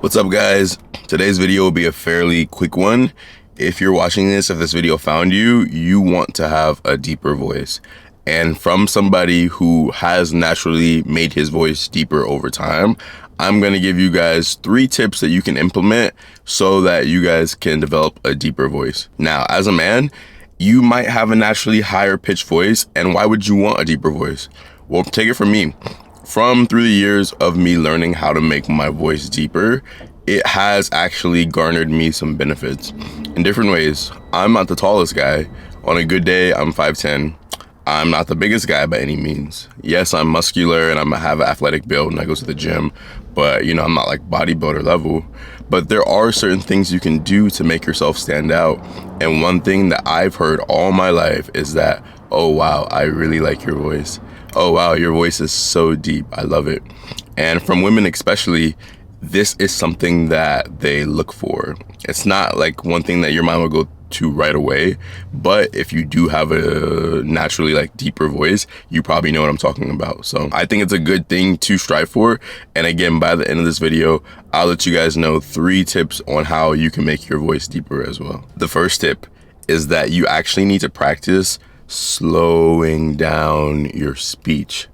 What's up, guys? Today's video will be a fairly quick one. If you're watching this, if this video found you, you want to have a deeper voice. And from somebody who has naturally made his voice deeper over time, I'm going to give you guys 3 tips that you can implement so that you guys can develop a deeper voice. Now, as a man, you might have a naturally higher pitched voice, and why would you want a deeper voice? Well, take it from me. Through the years of me learning how to make my voice deeper, it has actually garnered me some benefits in different ways. I'm not the tallest guy. On a good day, I'm 5'10". I'm not the biggest guy by any means. Yes, I'm muscular and I have an athletic build and I go to the gym, but I'm not like bodybuilder level. But there are certain things you can do to make yourself stand out. And one thing that I've heard all my life is that, oh wow, I really like your voice. Oh wow, your voice is so deep. I love it. And from women especially, this is something that they look for. It's not like one thing that your mind will go to right away, but if you do have a naturally deeper voice, you probably know what I'm talking about. So I think it's a good thing to strive for. And again, by the end of this video, I'll let you guys know 3 tips on how you can make your voice deeper as well. The first tip is that you actually need to practice slowing down your speech.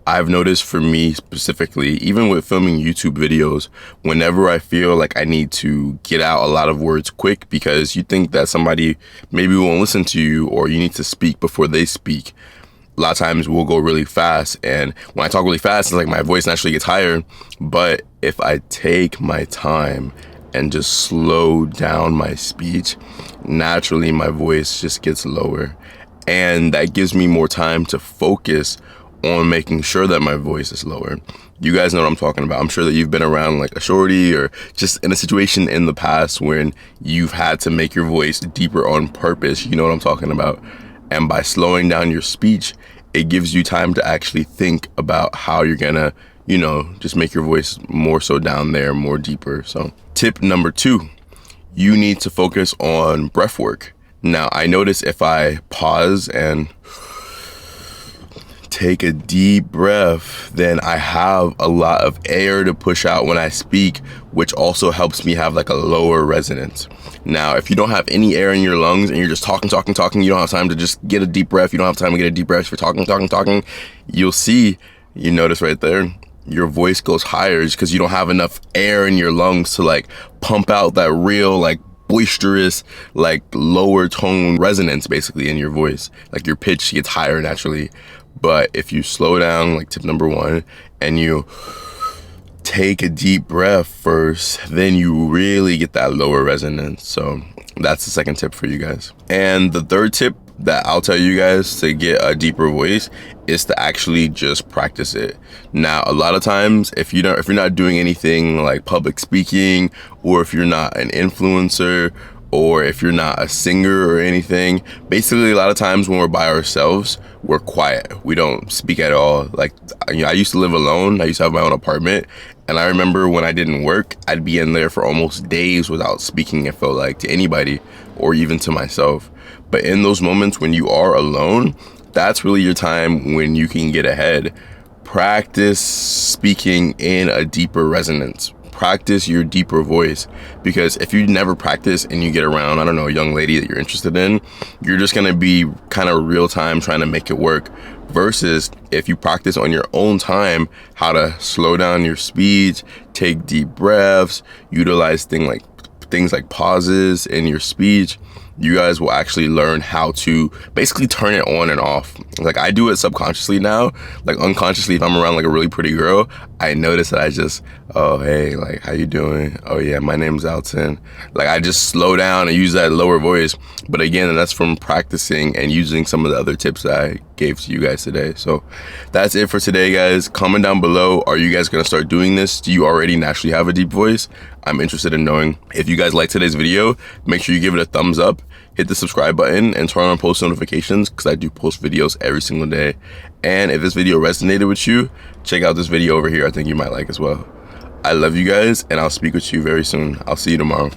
I've noticed for me specifically, even with filming YouTube videos, whenever I feel like I need to get out a lot of words quick because you think that somebody maybe won't listen to you, or you need to speak before they speak, a lot of times we'll go really fast. And when I talk really fast, it's like my voice naturally gets higher. But if I take my time and just slow down my speech, naturally my voice just gets lower. And that gives me more time to focus on making sure that my voice is lower. You guys know what I'm talking about. I'm sure that you've been around like a shorty or just in a situation in the past when you've had to make your voice deeper on purpose. You know what I'm talking about. And by slowing down your speech, it gives you time to actually think about how you're gonna, just make your voice more so down there, more deeper. So tip number 2, you need to focus on breath work. Now, I notice if I pause and take a deep breath, then I have a lot of air to push out when I speak, which also helps me have a lower resonance. Now, if you don't have any air in your lungs and you're just talking, you don't have time to just get a deep breath, you don't have time to get a deep breath, if you're talking, you notice right there, your voice goes higher just because you don't have enough air in your lungs to pump out that real boisterous, lower tone resonance basically in your voice. Your pitch gets higher naturally. But if you slow down, tip number 1, and you take a deep breath first, then you really get that lower resonance. So that's the second tip for you guys. And the third tip that I'll tell you guys to get a deeper voice is to actually just practice it. Now, a lot of times, if you're not doing anything like public speaking, or if you're not an influencer, or if you're not a singer or anything, basically a lot of times when we're by ourselves, we're quiet. We don't speak at all. I used to live alone. I used to have my own apartment. And I remember when I didn't work, I'd be in there for almost days without speaking, it felt like, to anybody or even to myself. But in those moments when you are alone, that's really your time when you can get ahead. Practice speaking in a deeper resonance. Practice your deeper voice, because if you never practice and you get around, I don't know, a young lady that you're interested in, you're just going to be kind of real time trying to make it work, versus if you practice on your own time how to slow down your speech, take deep breaths, utilize things like pauses in your speech, you guys will actually learn how to basically turn it on and off. I do it subconsciously now. Unconsciously, if I'm around a really pretty girl, I notice that I just, oh, hey, how you doing? Oh yeah, my name's Alton. I just slow down and use that lower voice. But again, that's from practicing and using some of the other tips that I gave to you guys today. So that's it for today, guys. Comment down below, are you guys gonna start doing this? Do you already naturally have a deep voice? I'm interested in knowing. If you guys like today's video, make sure you give it a thumbs up, hit the subscribe button, and turn on post notifications, because I do post videos every single day. And if this video resonated with you, check out this video over here. I think you might like as well. I love you guys, and I'll speak with you very soon. I'll see you tomorrow.